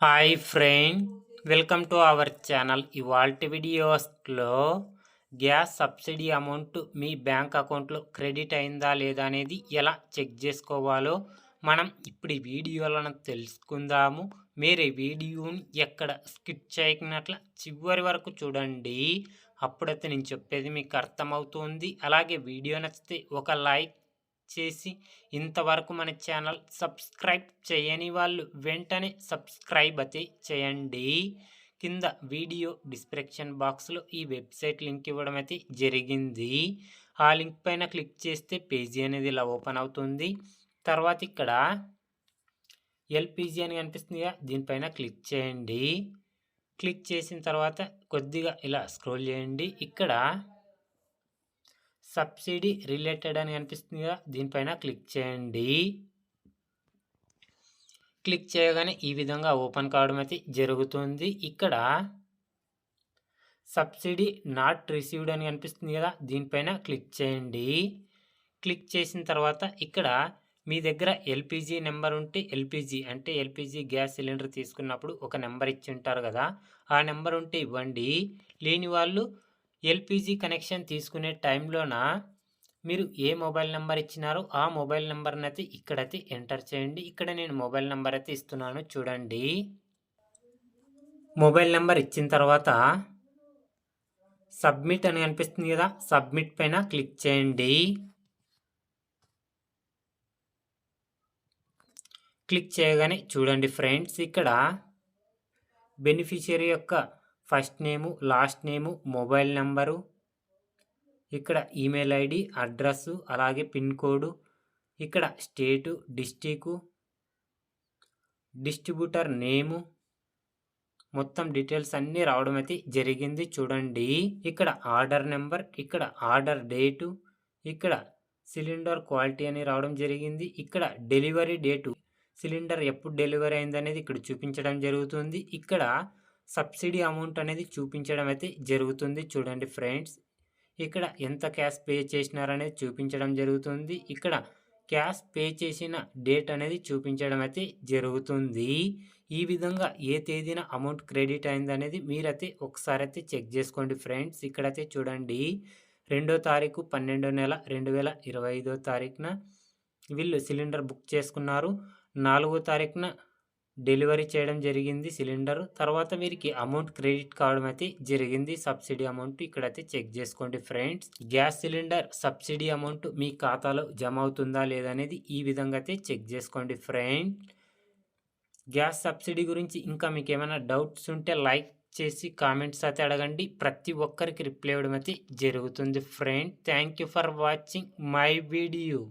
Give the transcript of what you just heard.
Hi friend, welcome to our channel. ఇవాల్టి వీడియోస్లో gas subsidy amount మీ bank అకౌంట్లో credit అయిందా లేదా అనేది ఎలా చెక్ చేసుకోవాలో మనం ఇప్పుడు ఈ వీడియోలను తెలుసుకుందాము. మీరు ఈ వీడియోని ఎక్కడ స్కిప్ చేయకున్నట్ల చివరి వరకు చూడండి. అప్పుడైతే నేను చెప్పేది మీకు అర్థమవుతుంది. అలాగే వీడియో నచ్చితే ఒక లైక్ చేసి ఇంతవరకు మన ఛానల్ సబ్స్క్రైబ్ చేయని వాళ్ళు వెంటనే సబ్స్క్రైబ్ అయితే చేయండి. కింద వీడియో డిస్క్రిప్షన్ బాక్స్లో ఈ వెబ్సైట్ లింక్ ఇవ్వడం అయితే జరిగింది. ఆ లింక్ పైన క్లిక్ చేస్తే పేజీ అనేది ఇలా ఓపెన్ అవుతుంది. తర్వాత ఇక్కడ ఎల్పిజి అని కనిపిస్తుందిగా, దీనిపైన క్లిక్ చేయండి. క్లిక్ చేసిన తర్వాత కొద్దిగా ఇలా స్క్రోల్ చేయండి. ఇక్కడ సబ్సిడీ రిలేటెడ్ అని కనిపిస్తుంది కదా, దీనిపైన క్లిక్ చేయండి. క్లిక్ చేయగానే ఈ విధంగా ఓపెన్ కావడం అయితే జరుగుతుంది. ఇక్కడ సబ్సిడీ నాట్ రిసీవ్డ్ అని కనిపిస్తుంది కదా, దీనిపైన క్లిక్ చేయండి. క్లిక్ చేసిన తర్వాత ఇక్కడ మీ దగ్గర ఎల్పిజి నెంబర్ ఉంటే ఎల్పిజి గ్యాస్ సిలిండర్ తీసుకున్నప్పుడు ఒక నెంబర్ ఇచ్చి ఉంటారు కదా, ఆ నెంబర్ ఉంటే ఇవ్వండి. లేని వాళ్ళు ఎల్పిజి కనెక్షన్ తీసుకునే టైంలోన మీరు ఏ మొబైల్ నెంబర్ ఇచ్చినారో ఆ మొబైల్ నెంబర్ని అయితే ఇక్కడైతే ఎంటర్ చేయండి. ఇక్కడ నేను మొబైల్ నెంబర్ అయితే ఇస్తున్నాను, చూడండి. మొబైల్ నెంబర్ ఇచ్చిన తర్వాత సబ్మిట్ అని కనిపిస్తుంది కదా, సబ్మిట్ పైన క్లిక్ చేయండి. క్లిక్ చేయగానే చూడండి ఫ్రెండ్స్, ఇక్కడ బెనిఫిషియరీ యొక్క ఫస్ట్ నేము, లాస్ట్ నేము, మొబైల్ నెంబరు, ఇక్కడ ఈమెయిల్ ఐడి, అడ్రస్సు, అలాగే పిన్ కోడు, ఇక్కడ స్టేటు, డిస్టికు, డిస్ట్రిబ్యూటర్ నేము, మొత్తం డీటెయిల్స్ అన్నీ రావడం అయితే జరిగింది. చూడండి, ఇక్కడ ఆర్డర్ నెంబర్, ఇక్కడ ఆర్డర్ డేటు, ఇక్కడ సిలిండర్ క్వాలిటీ అని రావడం జరిగింది. ఇక్కడ డెలివరీ డేటు, సిలిండర్ ఎప్పుడు డెలివరీ అయింది అనేది ఇక్కడ చూపించడం జరుగుతుంది. ఇక్కడ సబ్సిడీ అమౌంట్ అనేది చూపించడం అయితే జరుగుతుంది. చూడండి ఫ్రెండ్స్, ఇక్కడ ఎంత క్యాష్ పే చేసినారనేది చూపించడం జరుగుతుంది. ఇక్కడ క్యాష్ పే చేసిన డేట్ అనేది చూపించడం అయితే జరుగుతుంది. ఈ విధంగా ఏ తేదీన అమౌంట్ క్రెడిట్ అయింది అనేది మీరైతే ఒకసారి అయితే చెక్ చేసుకోండి ఫ్రెండ్స్. ఇక్కడైతే చూడండి, 2వ తారీఖు 12వ నెల 2025వ తారీఖున వీళ్ళు సిలిండర్ బుక్ చేసుకున్నారు. 4వ తారీఖున డెలివరీ చేయడం జరిగింది సిలిండర్. తర్వాత వీరికి అమౌంట్ క్రెడిట్ కావడం అయితే జరిగింది, సబ్సిడీ అమౌంట్. ఇక్కడైతే చెక్ చేసుకోండి friends. Gas cylinder subsidy amount మీ ఖాతాలో జమ అవుతుందా లేదా అనేది ఈ విధంగా అయితే చెక్ చేసుకోండి ఫ్రెండ్. గ్యాస్ సబ్సిడీ గురించి ఇంకా మీకు ఏమైనా డౌట్స్ ఉంటే లైక్ చేసి కామెంట్స్ అయితే అడగండి. ప్రతి ఒక్కరికి రిప్లై ఇవ్వడం అయితే జరుగుతుంది friend. Thank you for watching my video.